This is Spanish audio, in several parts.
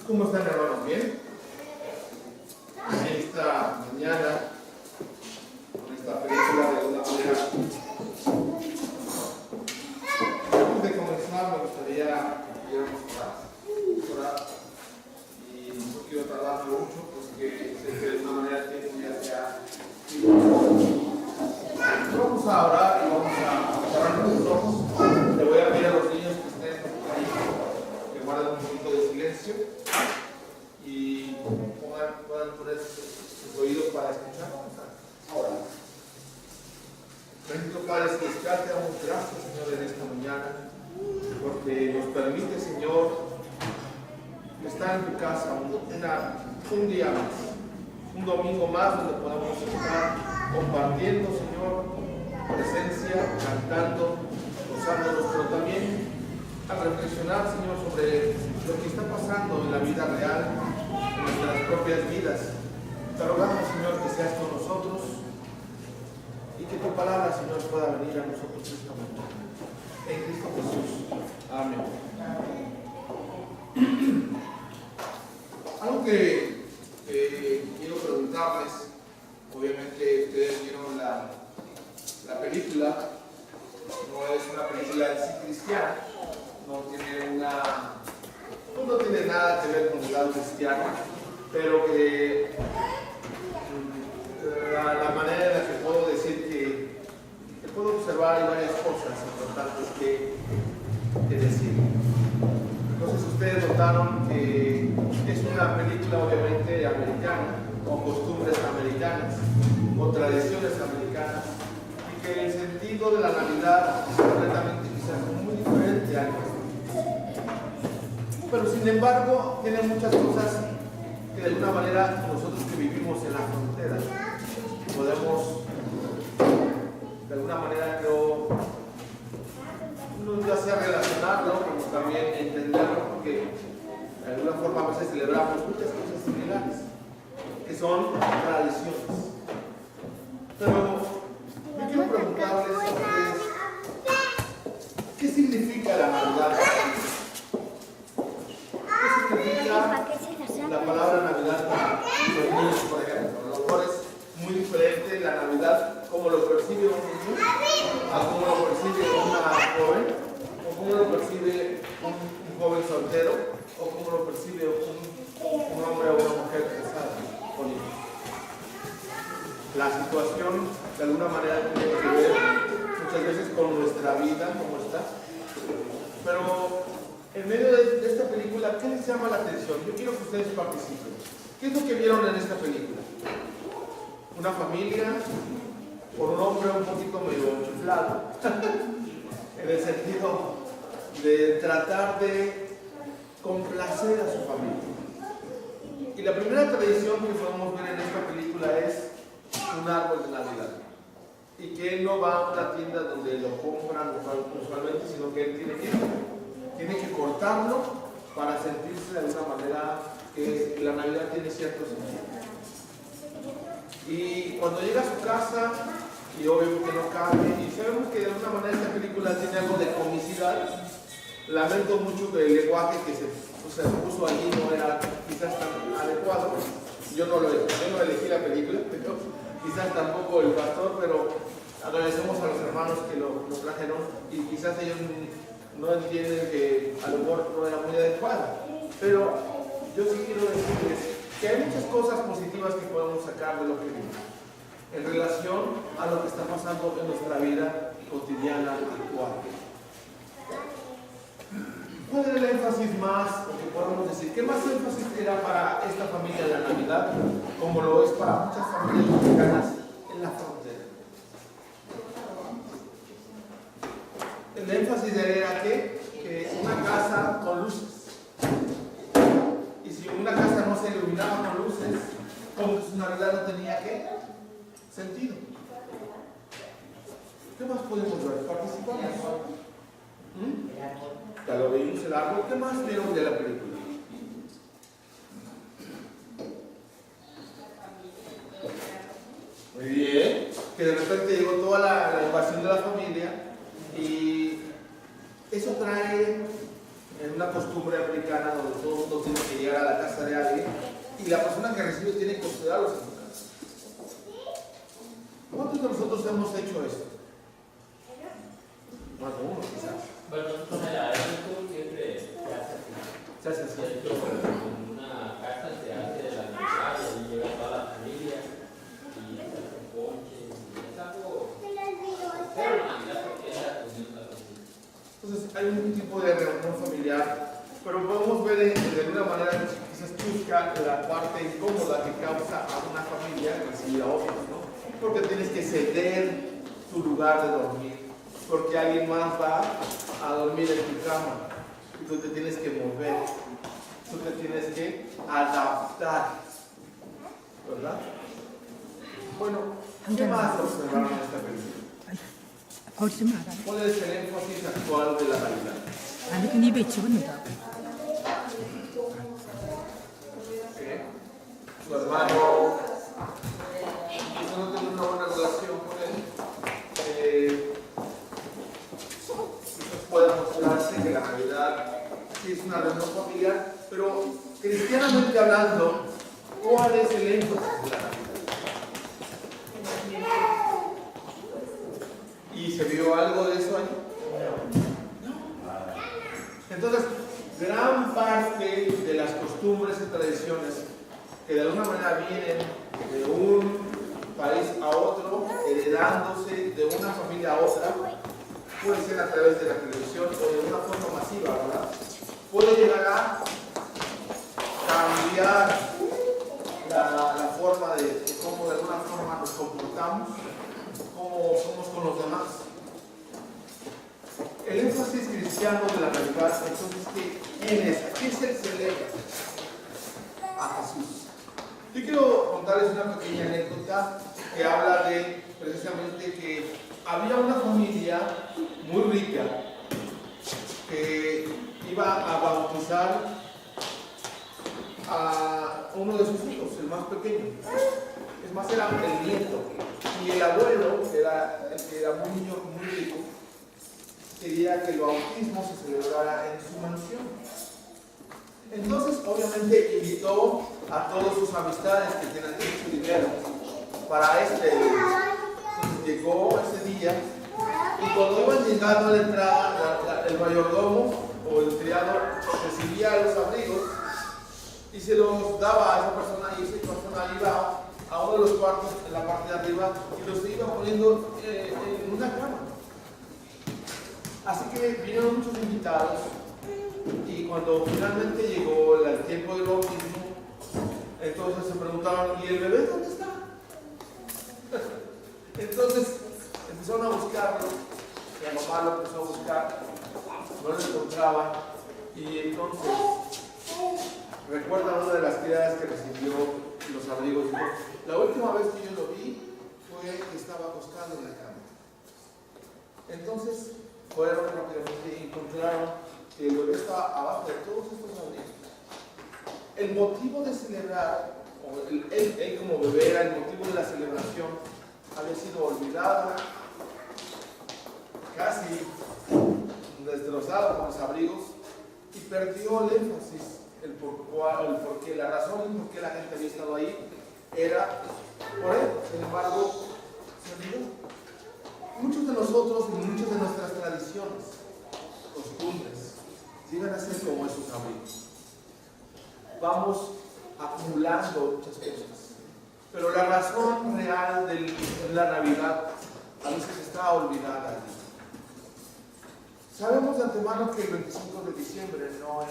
¿Cómo están, hermanos? ¿Bien? Esta mañana, con esta película de una manera, antes de comenzar me gustaría que pudiéramos orar, y no quiero tardar mucho, pues que sé que de una manera el tiempo ya sea. Vamos a orar y vamos a cerrar nuestros ojos. Le voy a pedir a los niños que estén ahí, que guarden un poquito de silencio y puedan poner sus oídos para escuchar. Ahora, bendito Padre Celestial, te damos gracias, Señor, en esta mañana, porque nos permite, Señor, estar en tu casa un día más, un domingo más, donde podamos estar compartiendo, Señor, presencia, cantando, gozándonos, pero también a reflexionar, Señor, sobre lo que está pasando en la vida real, en nuestras propias vidas. Te rogamos, Señor, que seas con nosotros y que tu palabra, Señor, pueda venir a nosotros esta mañana. En Cristo Jesús. Amén. Algo que quiero preguntarles, obviamente ustedes vieron la película, no es una película en sí cristiana, no tiene nada que ver con el lado cristiano, pero que la manera en la que puedo decir que puedo observar hay varias cosas importantes que decir. Entonces ustedes notaron que es una película obviamente americana, con costumbres americanas, con tradiciones americanas, y que el sentido de la Navidad es completamente quizás muy diferente al nuestro. Pero sin embargo tiene muchas cosas que de alguna manera nosotros que vivimos en la frontera podemos de alguna manera no ya sea relacionarlo como también entenderlo, porque de alguna forma a veces celebramos muchas cosas similares que son tradiciones. Pero yo quiero preguntarles a ustedes, ¿qué significa la Navidad? ¿Qué significa la palabra Navidad para los niños, por ejemplo? A lo mejor es muy diferente la Navidad como lo percibe un niño a como lo percibe una joven, o como lo percibe un joven soltero, o como lo percibe un hombre o una mujer casada con hijos. La situación de alguna manera tiene que ver muchas veces con nuestra vida, como está. Pero en medio de esta película, ¿qué les llama la atención? Yo quiero que ustedes participen. ¿Qué es lo que vieron en esta película? Una familia con un hombre un poquito medio chiflado, en el sentido de tratar de complacer a su familia. Y la primera tradición que podemos ver en esta película es un árbol de Navidad. Y que él no va a una tienda donde lo compran usualmente, sino que él tiene que cortarlo para sentirse de alguna manera que la Navidad tiene cierto sentido. Y cuando llega a su casa, y obviamente no cabe, y sabemos que de alguna manera esta película tiene algo de comicidad. Lamento mucho que el lenguaje que se puso allí no era quizás tan adecuado. Yo no elegí la película, pero quizás tampoco el pastor, pero agradecemos a los hermanos que lo trajeron, y quizás ellos no entienden que a lo mejor no era muy adecuada. Pero yo sí quiero decirles que hay muchas cosas positivas que podemos sacar de lo que vimos en relación a lo que está pasando en nuestra vida cotidiana actual. ¿Cuál era el énfasis más, o que podemos decir, qué más énfasis era para esta familia de la Navidad, como lo es para muchas familias mexicanas en la frontera? El énfasis era que una casa con luces. Y si una casa no se iluminaba con luces, como que su Navidad no tenía sentido. ¿Qué más podemos ver? Participamos. Ya lo vimos el árbol. ¿Qué más vieron de la película? Muy bien. Que de repente llegó toda la invasión de la la familia, y eso trae en una costumbre africana donde todo el mundo tiene que llegar a la casa de alguien y la persona que recibe tiene que hospedarlos en su casa. ¿Cuántos de nosotros hemos hecho esto? Más de uno, quizás. Bueno, nosotros en la época siempre se hace así. En una casa se hace de la Navidad, y llega toda la familia y se hace ponche. Es algo pero Navidad porque es la reunión de la familia. Entonces hay un tipo de reunión familiar, pero podemos ver de alguna manera quizás chusca la parte incómoda que causa a una familia recibir a otros, ¿no? Porque tienes que ceder tu lugar de dormir, porque alguien más va a dormir en tu cama, y tú te tienes que mover, tú te tienes que adaptar, ¿verdad? Bueno, ¿qué más observaron en esta película? ¿Cuál es el énfasis actual de la Navidad? Su hermano no tiene una buena relación con él. Puede mostrarse que la Navidad sí es una reunión familiar, pero cristianamente hablando, ¿cuál es el énfasis de la Navidad? ¿Y se vio algo de eso ahí? No. Entonces, gran parte de las costumbres y tradiciones que de alguna manera vienen de un país a otro, heredándose de una familia a otra, puede ser a través de la televisión o de una forma masiva, ¿verdad? Puede llegar a cambiar la forma de cómo de alguna forma nos comportamos, cómo somos con los demás. El énfasis cristiano de la Navidad, entonces, ¿quién es? ¿A quién se celebra? A Jesús. Yo quiero contarles una pequeña anécdota que habla de precisamente que había una familia muy rica que iba a bautizar a uno de sus hijos, el más pequeño. Es más, era el nieto. Y el abuelo, que era muy rico, quería que el bautismo se celebrara en su mansión. Entonces, obviamente, invitó a todas sus amistades que tenían mucho dinero para este día. Llegó ese día y cuando iban llegando a la entrada, el mayordomo o el criado recibía a los abrigos y se los daba a esa persona, y esa persona iba a uno de los cuartos en la parte de arriba y los iba poniendo en una cama. Así que vinieron muchos invitados y cuando finalmente llegó el tiempo del bautismo, entonces se preguntaron, ¿y el bebé dónde está? Entonces empezaron a buscarlo, y la mamá lo empezó a buscar, no lo encontraba, y entonces recuerda una de las criadas que recibió los abrigos, dijo, la última vez que yo lo vi fue que estaba acostado en la cama. Entonces fueron rápidamente y encontraron que el bebé estaba abajo de todos estos abrigos. El motivo de celebrar, o él como bebé era el motivo de la celebración, había sido olvidado, casi destrozado con los abrigos, y perdió el énfasis, el porqué, la razón y por qué la gente había estado ahí era por él. Sin embargo, se olvidó. Muchos de nosotros y muchas de nuestras tradiciones, costumbres, llegan a ser como esos abrigos. Vamos acumulando muchas cosas, pero la razón real de la Navidad a veces está olvidada allí. Sabemos de antemano que el 25 de diciembre no es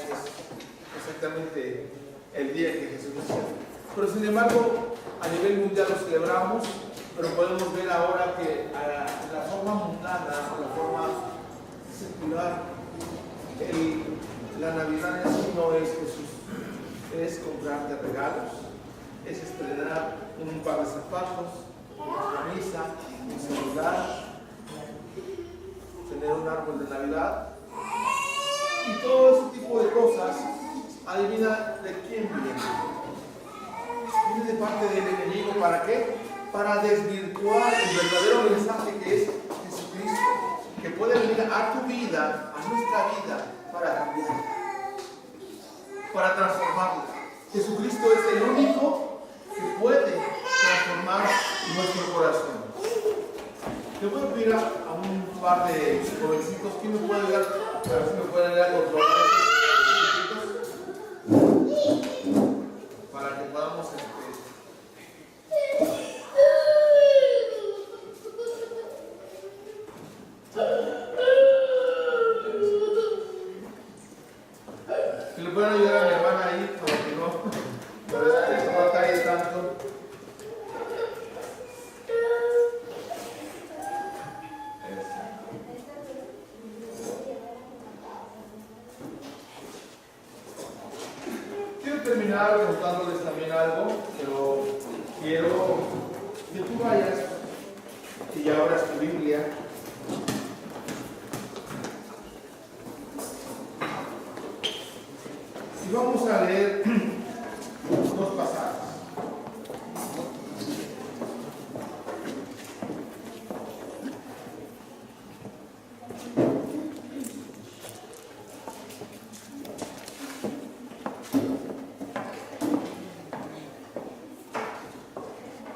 exactamente el día que Jesús nació, pero sin embargo a nivel mundial lo celebramos, pero podemos ver ahora que la forma mundana o la forma secular, la Navidad en sí no es Jesús, es comprarte regalos, es estrenar un par de zapatos, una camisa, un celular, tener un árbol de Navidad y todo ese tipo de cosas. Adivina de quién viene. Viene de parte del enemigo. ¿Para qué? Para desvirtuar el verdadero mensaje que es Jesucristo. a tu vida, a nuestra vida, para cambiarla, para transformarla. Jesucristo es el único que puede transformar nuestro corazón. Te voy a pedir a un par de jovencitos, ¿quién me puede ayudar? A ver si me pueden ayudar a controlar estos chiquitos, para que podamos si le pueden ayudar a mi hermana ahí, para que no batalle tanto. Quiero terminar contándoles también algo, pero quiero que tú vayas y abras tu Biblia. Y vamos a leer dos pasajes.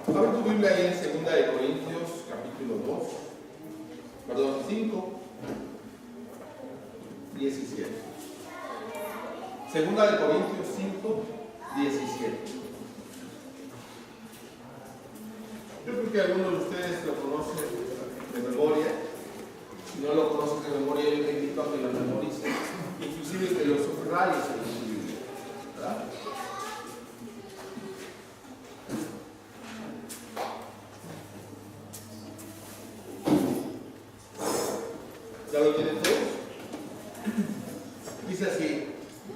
Abre tu Biblia ahí en 2 de Corintios, capítulo 5, 17. 2 de Corintios 5, 17. Yo creo que algunos de ustedes lo conocen de memoria. Si no lo conocen de memoria, yo te invito a que lo memoricen, inclusive que lo subrayes en su Biblia, ¿verdad? ¿Ya lo tienen todos? Dice así: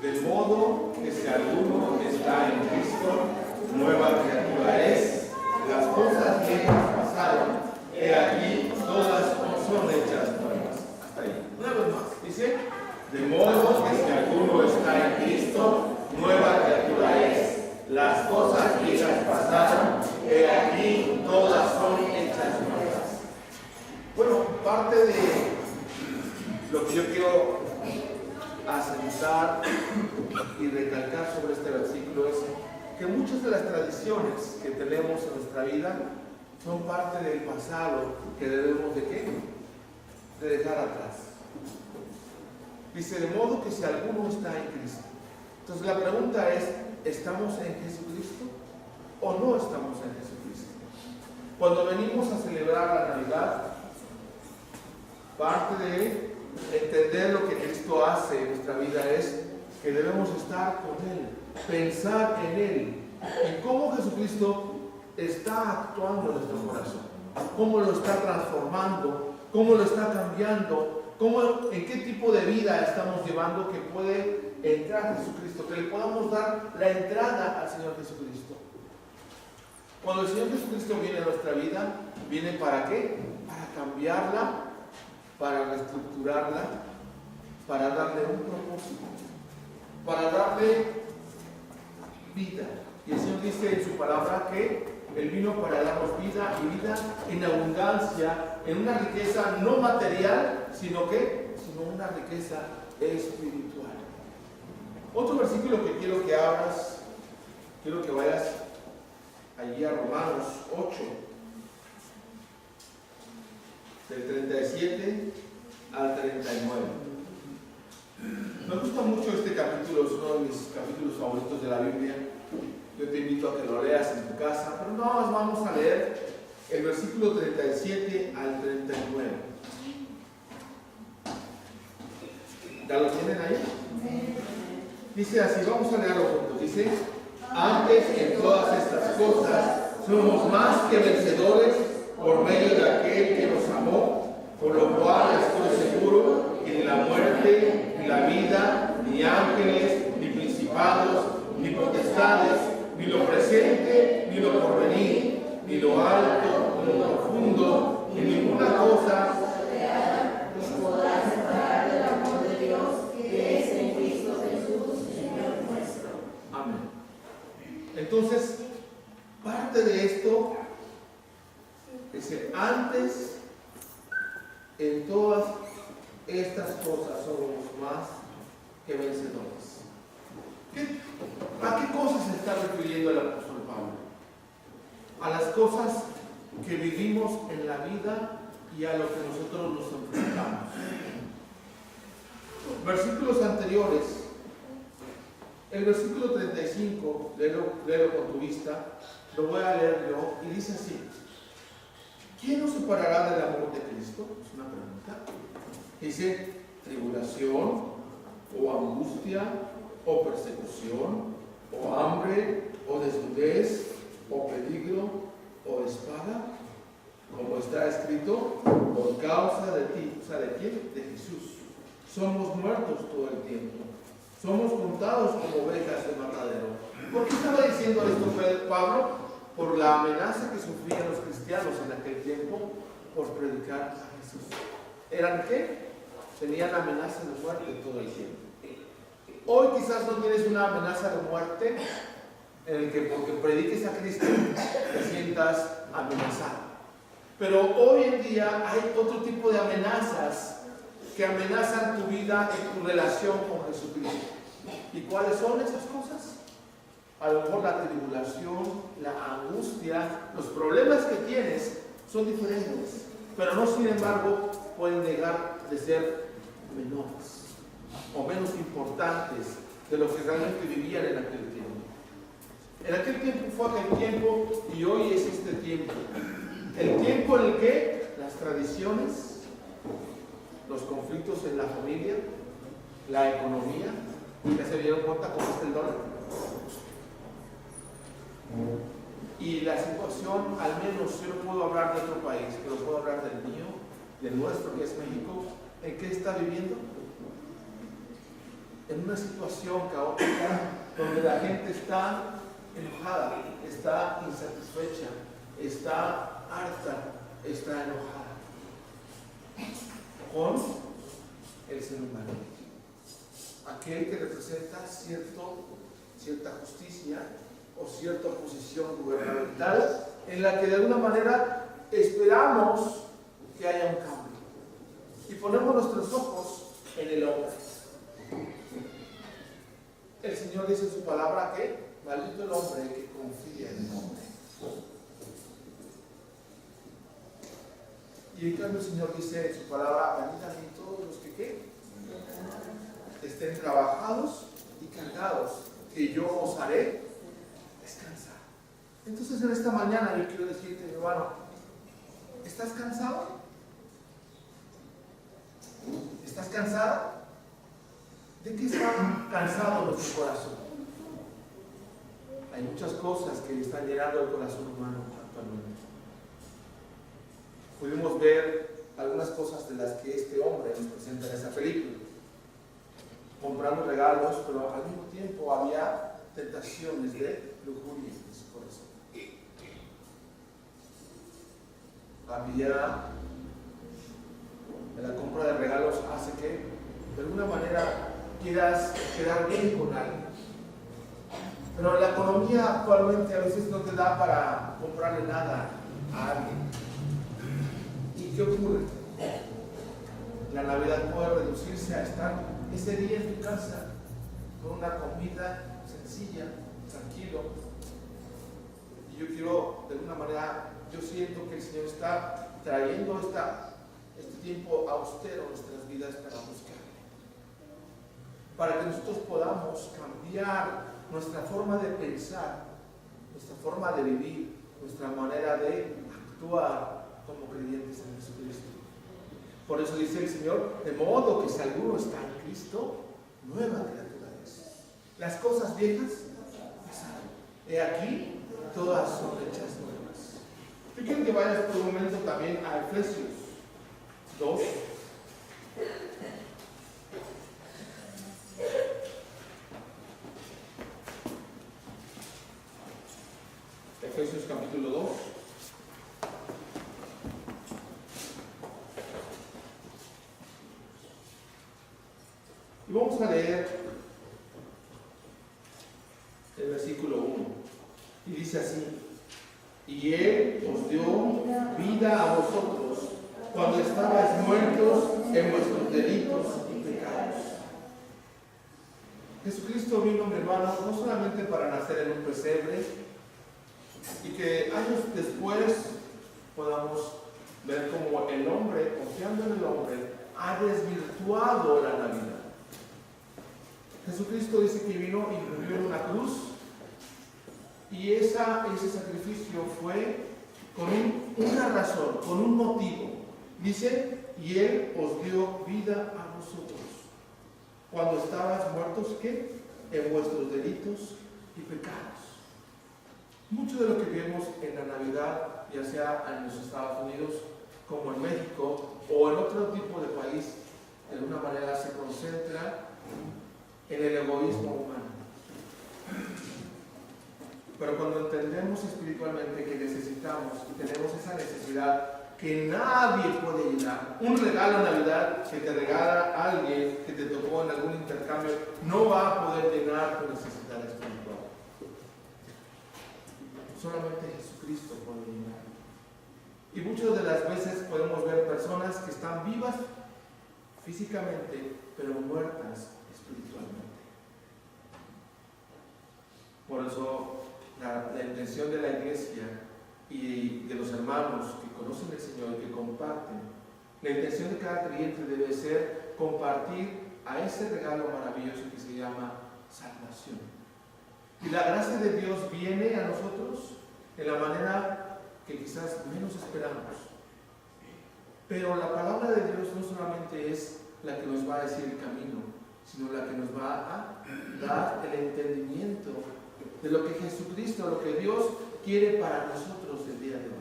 de modo que si alguno está en Cristo, nueva criatura es, las cosas viejas pasaron, he aquí todas son hechas nuevas. Hasta ahí. Una vez más, dice: de modo que si alguno está en Cristo, nueva criatura es, las cosas viejas pasaron, he aquí todas son hechas nuevas. Bueno, parte de lo que yo quiero asentar y recalcar sobre este versículo es que muchas de las tradiciones que tenemos en nuestra vida son parte del pasado que debemos ¿de qué? De dejar atrás. Dice: de modo que si alguno está en Cristo. Entonces la pregunta es: ¿estamos en Jesucristo o no estamos en Jesucristo? Cuando venimos a celebrar la Navidad, parte de entender lo que Cristo hace en nuestra vida es que debemos estar con Él, pensar en Él, en cómo Jesucristo está actuando en nuestro corazón, cómo lo está transformando, cómo lo está cambiando, en qué tipo de vida estamos llevando que puede entrar Jesucristo, que le podamos dar la entrada al Señor Jesucristo. Cuando el Señor Jesucristo viene a nuestra vida, ¿viene para qué? Para cambiarla, para reestructurarla, para darle un propósito, para darle vida. Y el Señor dice en su palabra que Él vino para darnos vida y vida en abundancia, en una riqueza no material, sino una riqueza espiritual. Otro versículo que quiero que abras, quiero que vayas allí a Romanos 8, del 37 al 39. Me gusta mucho este capítulo, es uno de mis capítulos favoritos de la Biblia. Yo te invito a que lo leas en tu casa, pero nada más vamos a leer el versículo 37 al 39. ¿Ya lo tienen ahí? Dice así, vamos a leerlo juntos. Dice: antes en todas estas cosas somos más que vencedores por medio de aquel que nos amó, por lo cual estoy seguro que ni la muerte, ni la vida, ni ángeles, ni principados, ni potestades, ni lo presente, ni lo porvenir, ni lo alto, ni lo profundo, ni ninguna cosa nos podrá separar del amor de Dios que es en Cristo Jesús, Señor nuestro. Amén. Entonces, parte de esto dice: antes en todas estas cosas somos más que vencedores. ¿A qué cosas se está refiriendo el apóstol Pablo? A las cosas que vivimos en la vida y a lo que nosotros nos enfrentamos. Versículos anteriores, el versículo 35, léelo con tu vista, lo voy a leer yo, y dice así: ¿quién nos separará del amor de Cristo? Es una pregunta. Dice: tribulación, o angustia, o persecución, o hambre, o desnudez, o peligro, o espada, como está escrito, por causa de ti. O sea, ¿de quién? De Jesús. Somos muertos todo el tiempo. Somos contados como ovejas de matadero. ¿Por qué estaba diciendo esto Pablo? Por la amenaza que sufrían los cristianos en aquel tiempo por predicar a Jesús. ¿Eran qué? Tenían amenaza de muerte todo el tiempo. Hoy quizás no tienes una amenaza de muerte en el que porque prediques a Cristo te sientas amenazado. Pero hoy en día hay otro tipo de amenazas que amenazan tu vida y tu relación con Jesucristo. ¿Y cuáles son esas cosas? A lo mejor la tribulación, la angustia, los problemas que tienes son diferentes, pero no sin embargo pueden dejar de ser menores o menos importantes de lo que realmente vivían en aquel tiempo. En aquel tiempo fue aquel tiempo y hoy es este tiempo. El tiempo en el que las tradiciones, los conflictos en la familia, la economía, ¿ya se dieron cuenta cómo está el dólar? Y la situación, al menos yo no puedo hablar de otro país, pero puedo hablar del mío, del nuestro, que es México. ¿En qué está viviendo? En una situación caótica donde la gente está enojada, está insatisfecha, está harta, está enojada con el ser humano, aquel que representa cierta justicia o cierta posición gubernamental en la que de alguna manera esperamos que haya un cambio y ponemos nuestros ojos en el hombre. El Señor dice en su palabra que maldito el hombre que confía en el hombre. Y en cambio el Señor dice en su palabra: bendita a todos los que estén trabajados y cargados, que yo os haré descansar. Entonces en esta mañana yo quiero decirte, mi hermano, ¿estás cansado? ¿Estás cansado? ¿De qué está cansado nuestro corazón? Hay muchas cosas que están llenando el corazón humano actualmente. Pudimos ver algunas cosas de las que este hombre nos presenta en esa película. Comprando regalos, pero al mismo tiempo había tentaciones de lujuria en su corazón. La compra de regalos hace que de alguna manera quieras quedar bien con alguien. Pero la economía actualmente a veces no te da para comprarle nada a alguien. ¿Y qué ocurre? La Navidad puede reducirse a estar ese día en tu casa con una comida sencilla, tranquilo. Y yo quiero, de alguna manera, yo siento que el Señor está trayendo este tiempo austero a nuestras vidas para buscarle, para que nosotros podamos cambiar nuestra forma de pensar, nuestra forma de vivir, nuestra manera de actuar como creyentes en Jesucristo. Por eso dice el Señor: de modo que si alguno está en Cristo, nueva criatura es. Las cosas viejas pasaron, he aquí, todas son hechas nuevas. Yo quiero que vayas por un momento también a Efesios 2. Efesios capítulo 2. Y vamos a leer el versículo 1. Y dice así: y Él os dio vida a vosotros cuando estabais muertos en vuestros delitos Jesucristo vino, mi hermano, no solamente para nacer en un pesebre y que años después podamos ver cómo el hombre, confiando en el hombre, ha desvirtuado la Navidad. Jesucristo dice que vino y murió en una cruz, y ese sacrificio fue con una razón, con un motivo. Dice, y Él os dio vida a vosotros cuando estabas muertos, ¿qué? En vuestros delitos y pecados. Mucho de lo que vemos en la Navidad, ya sea en los Estados Unidos como en México o en otro tipo de país, de alguna manera se concentra en el egoísmo humano. Pero cuando entendemos espiritualmente que necesitamos y tenemos esa necesidad que nadie puede llenar, un regalo de Navidad que te regala alguien que te tocó en algún intercambio no va a poder llenar tu necesidad espiritual. Solamente Jesucristo puede llenar. Y muchas de las veces podemos ver personas que están vivas físicamente, pero muertas espiritualmente. Por eso la intención de la iglesia y de los hermanos que conocen al Señor y que comparten, la intención de cada creyente debe ser compartir a ese regalo maravilloso que se llama salvación. Y la gracia de Dios viene a nosotros en la manera que quizás menos esperamos. Pero la palabra de Dios no solamente es la que nos va a decir el camino, sino la que nos va a dar el entendimiento de lo que Jesucristo, lo que Dios quiere para nosotros el día de hoy.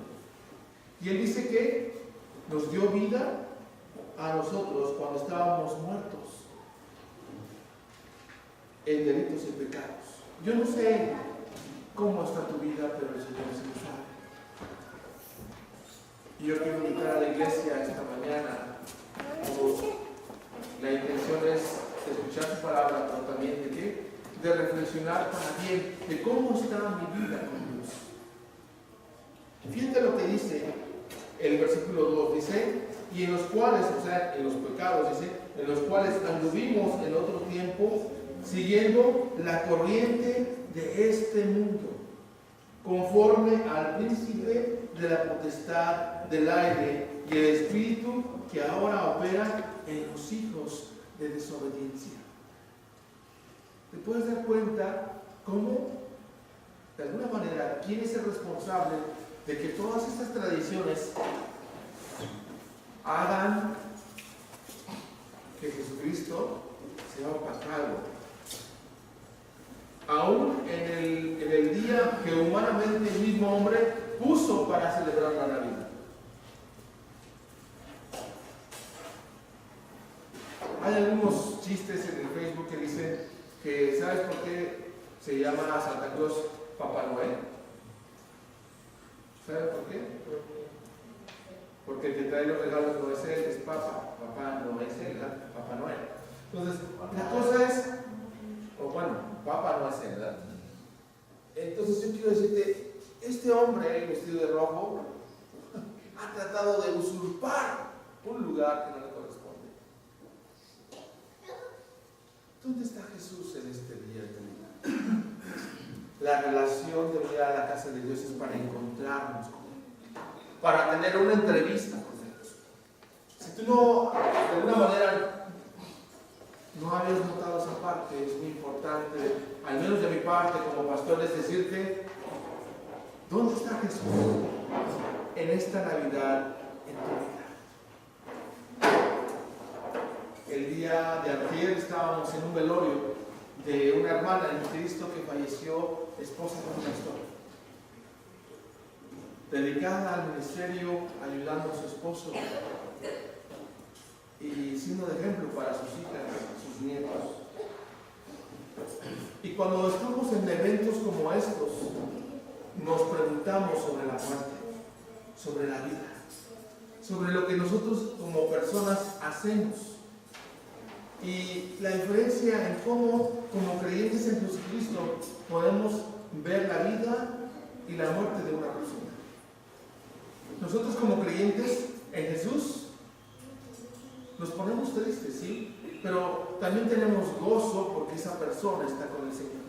Y Él dice que nos dio vida a nosotros cuando estábamos muertos en delitos y pecados. Yo no sé cómo está tu vida, pero el Señor sí lo sabe. Y yo quiero invitar a la iglesia esta mañana. La intención es escuchar su palabra, pero también de qué? De reflexionar para bien de cómo está mi vida con Dios. Fíjate lo que dice el versículo 2, dice, y en los cuales, o sea, en los pecados, dice, en los cuales anduvimos en otro tiempo, siguiendo la corriente de este mundo, conforme al príncipe de la potestad del aire y el espíritu que ahora opera en los hijos de desobediencia. ¿Te puedes dar cuenta cómo, de alguna manera, quién es el responsable de que todas estas tradiciones hagan que Jesucristo sea opacado? Aún en el día que humanamente el mismo hombre puso para celebrar la Navidad. Hay algunos chistes en el Facebook que dicen que, ¿sabes por qué se llama a Santa Claus Papá Noel? ¿Sabes por qué? Porque el que trae los regalos no es él, es Papá. Papá no es él, Papá Noel. Entonces, la cosa es, o bueno, Papá no es él, ¿verdad? Entonces yo quiero decirte, este hombre vestido de rojo ha tratado de usurpar un lugar que no le corresponde. ¿Dónde está Jesús en este día de vida? La relación de venir a la casa de Dios es para encontrarnos con Él, para tener una entrevista con Él. Si tú no, de alguna manera, no habías notado esa parte, es muy importante, al menos de mi parte como pastor, es decirte, ¿dónde está Jesús en esta Navidad en tu vida? El día de ayer estábamos en un velorio de una hermana en Cristo que falleció, esposa de un pastor, dedicada al ministerio, ayudando a su esposo y siendo de ejemplo para sus hijas, sus nietos. Y cuando estamos en eventos como estos, nos preguntamos sobre la muerte, sobre la vida, sobre lo que nosotros como personas hacemos. Y la diferencia en cómo, como creyentes en Jesucristo, podemos ver la vida y la muerte de una persona. Nosotros como creyentes en Jesús, nos ponemos tristes, ¿sí? pero también tenemos gozo porque esa persona está con el Señor.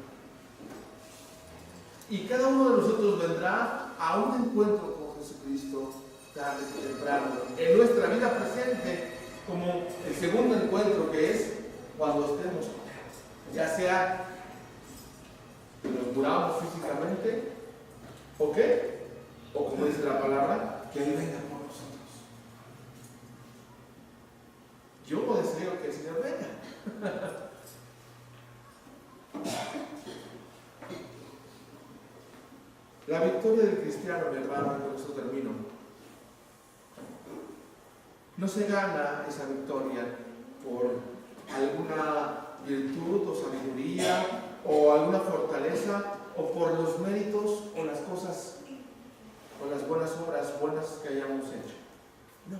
Y cada uno de nosotros vendrá a un encuentro con Jesucristo tarde o temprano, en nuestra vida presente, como el segundo encuentro, que es cuando estemos con Él, ya sea que nos muramos físicamente, ¿o qué? O como dice la palabra, que Él venga por nosotros. Yo deseo que el Señor venga. La victoria del cristiano, mi hermano, con esto termino. No se gana esa victoria por alguna virtud o sabiduría o alguna fortaleza o por los méritos o las cosas o las buenas obras buenas que hayamos hecho. No.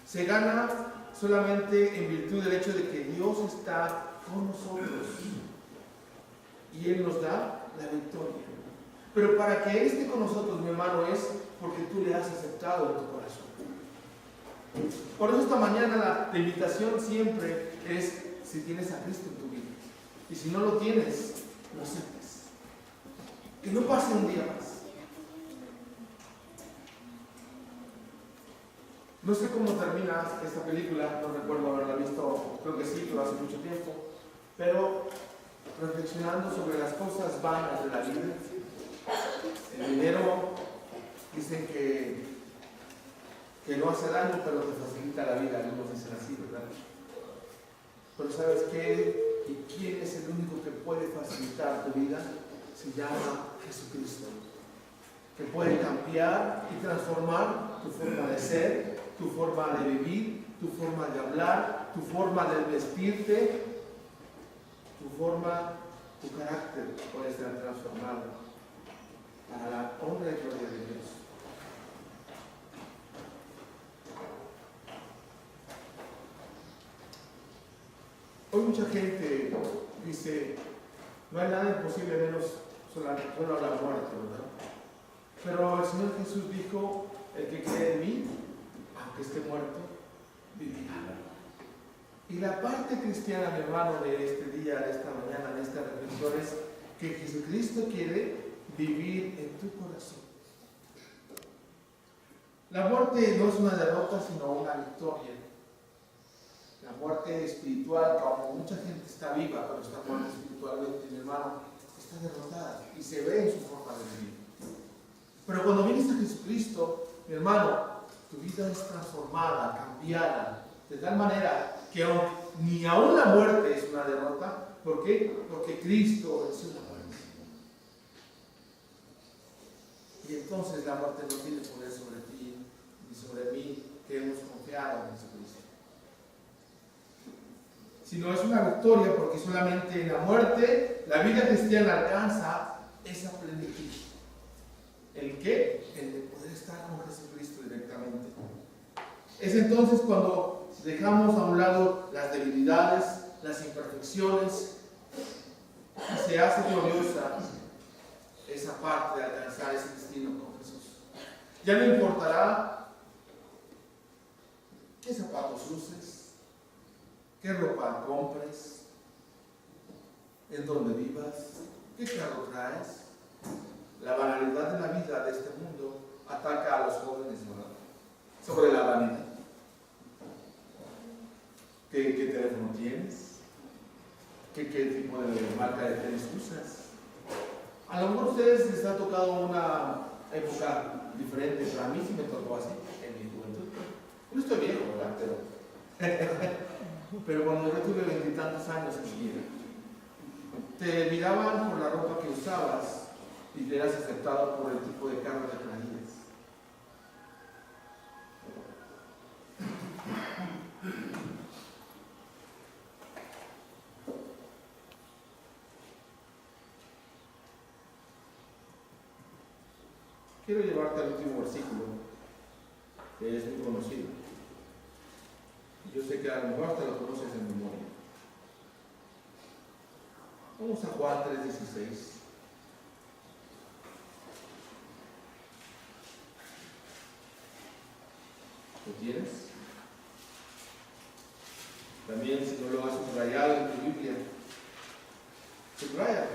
Se gana solamente en virtud del hecho de que Dios está con nosotros y Él nos da la victoria. Pero para que Él esté con nosotros, mi hermano, es porque tú le has aceptado en tu corazón. Por eso esta mañana la invitación siempre es si tienes a Cristo en tu vida. Y si no lo tienes, lo aceptes. Que no pase un día más. No sé cómo termina esta película, no recuerdo haberla visto, creo que sí, pero hace mucho tiempo. Pero reflexionando sobre las cosas vanas de la vida, el dinero, dicen que no hace daño, pero te facilita la vida, algunos dicen así, ¿verdad? Pero ¿sabes qué? ¿Y quién es el único que puede facilitar tu vida? Se llama Jesucristo, que puede cambiar y transformar tu forma de ser, tu forma de vivir, tu forma de hablar, tu forma de vestirte, tu forma, tu carácter puede ser transformado para la honra y gloria de Dios. Hoy mucha gente dice, no hay nada imposible menos solo la muerte, ¿verdad? Pero el Señor Jesús dijo, el que cree en mí, aunque esté muerto, vivirá. Y la parte cristiana, mi hermano, de este día, de esta mañana, de esta reflexión es que Jesucristo quiere vivir en tu corazón. La muerte no es una derrota, sino una victoria. La muerte espiritual, como mucha gente está viva, pero está muerta espiritualmente, mi hermano, está derrotada y se ve en su forma de vivir. Pero cuando vienes a Jesucristo, mi hermano, tu vida es transformada, cambiada, de tal manera que ni aún la muerte es una derrota. ¿Por qué? Porque Cristo venció la muerte. Y entonces la muerte no tiene poder sobre ti ni sobre mí, que hemos confiado en Jesucristo. Sino es una victoria porque solamente en la muerte la vida cristiana alcanza esa plenitud. ¿El qué? El de poder estar con Jesucristo directamente. Es entonces cuando dejamos a un lado las debilidades, las imperfecciones, y se hace gloriosa esa parte de alcanzar ese destino con Jesús. Ya no importará qué zapatos uses, qué ropa compres, en dónde vivas, qué carro traes. La banalidad de la vida de este mundo ataca a los jóvenes, ¿verdad? Sobre la vanidad. ¿Qué teléfono tienes? ¿Qué tipo de marca de tenis usas? A lo mejor a ustedes les ha tocado una época diferente, pero a mí sí me tocó así, en mi juventud. No estoy viejo, ¿verdad? Pero cuando yo tuve 20 y tantos años en vida, te miraban por la ropa que usabas y eras aceptado por el tipo de carro que traías. Quiero llevarte al último versículo, que es muy conocido. Yo sé que a lo mejor hasta lo conoces en memoria. Vamos a Juan 3:16. ¿Lo tienes? También, si no lo has subrayado en tu Biblia, subraya.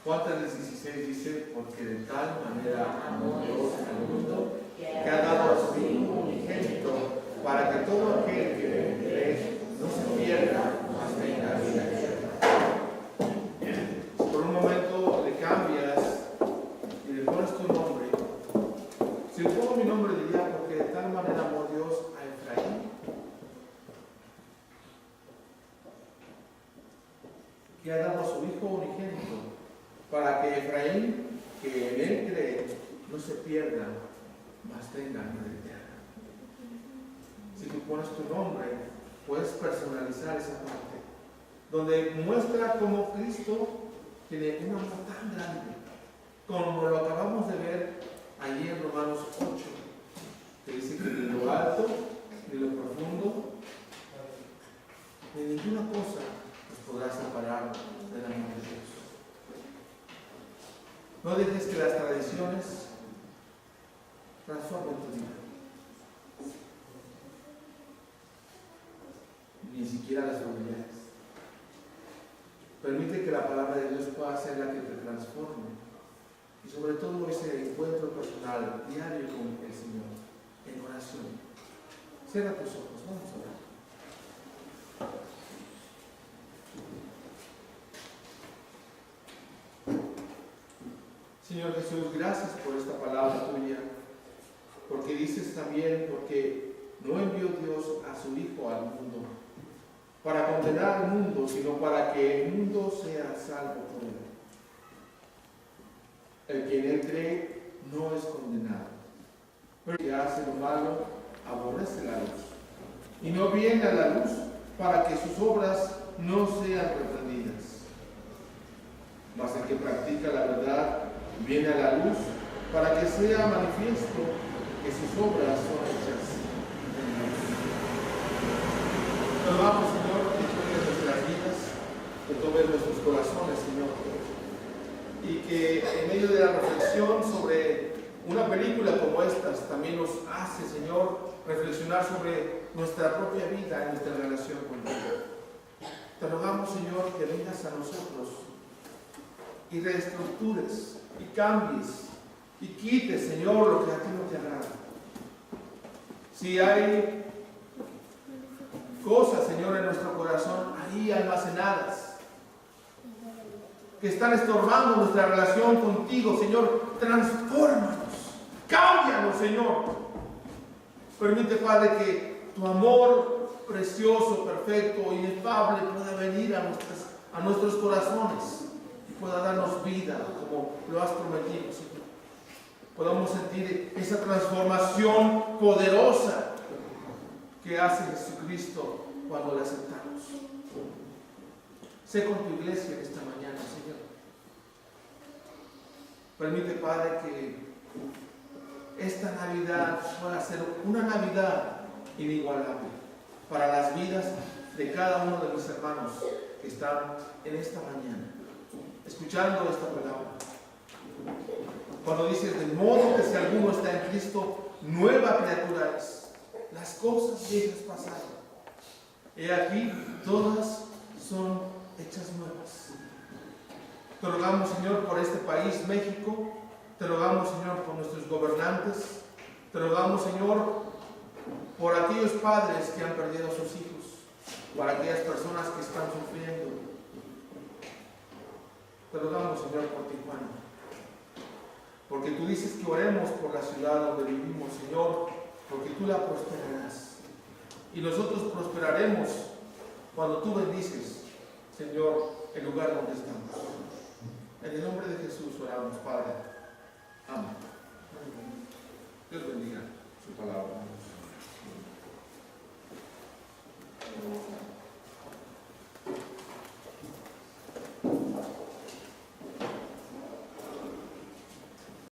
Juan 3:16 dice, porque de tal manera amó Dios al mundo, que ha dado a su Hijo unigénito, para que todo aquel que en él cree no se pierda, mas tenga vida eterna. Por un momento le cambias y le pones tu nombre. Si le pongo mi nombre, diría, porque de tal manera amó Dios a Efraín, que ha dado a su Hijo unigénito, para que Efraín, que en él cree, no se pierda, mas tenga vida eterna. Si tú pones tu nombre, puedes personalizar esa parte, donde muestra cómo Cristo tiene un amor tan grande, como lo acabamos de ver allí en Romanos 8, que dice que ni lo alto, ni lo profundo, ni ninguna cosa nos podrá separar del amor de Dios. No dejes que las tradiciones transformen tu vida. Ni siquiera las familiares. Permite que la palabra de Dios pueda ser la que te transforme. Y sobre todo ese encuentro personal, diario con el Señor, en oración. Cierra tus ojos, vamos a orar. Señor Jesús, gracias por esta palabra tuya, porque dices también, porque no envió Dios a su Hijo al mundo para condenar al mundo, sino para que el mundo sea salvo por él. El que en él cree no es condenado, pero el que hace lo malo aborrece la luz y no viene a la luz para que sus obras no sean reprendidas. Mas el que practica la verdad viene a la luz para que sea manifiesto que sus obras son hechas en Dios. Nos vamos, Señor, que tomes nuestras vidas, que tomes nuestros corazones, Señor, y que en medio de la reflexión sobre una película como estas también nos hace, Señor, reflexionar sobre nuestra propia vida y nuestra relación contigo. Te rogamos, Señor, que vengas a nosotros y reestructures y cambies y quites, Señor, lo que a ti no te agrada. Si hay cosas, Señor, en nuestro corazón ahí almacenadas que están estorbando nuestra relación contigo, Señor, transfórmanos, cámbianos, Señor. Permite, Padre, que tu amor precioso, perfecto, inefable pueda venir a nuestros corazones, pueda darnos vida como lo has prometido, Señor. Podamos sentir esa transformación poderosa que hace Jesucristo cuando le aceptamos. Sé con tu iglesia en esta mañana, Señor. Permite, Padre, que esta Navidad pueda ser una Navidad inigualable para las vidas de cada uno de mis hermanos que están en esta mañana escuchando esta palabra. Cuando dices, de modo que si alguno está en Cristo, nueva criatura es. Las cosas viejas pasaron. He aquí, todas son hechas nuevas. Te rogamos, Señor, por este país, México. Te rogamos, Señor, por nuestros gobernantes. Te rogamos, Señor, por aquellos padres que han perdido a sus hijos, por aquellas personas que están sufriendo. Te rogamos, Señor, por Tijuana, porque tú dices que oremos por la ciudad donde vivimos, Señor, porque tú la prosperarás. Y nosotros prosperaremos cuando tú bendices, Señor, el lugar donde estamos. En el nombre de Jesús oramos, Padre. Amén. Dios bendiga su palabra.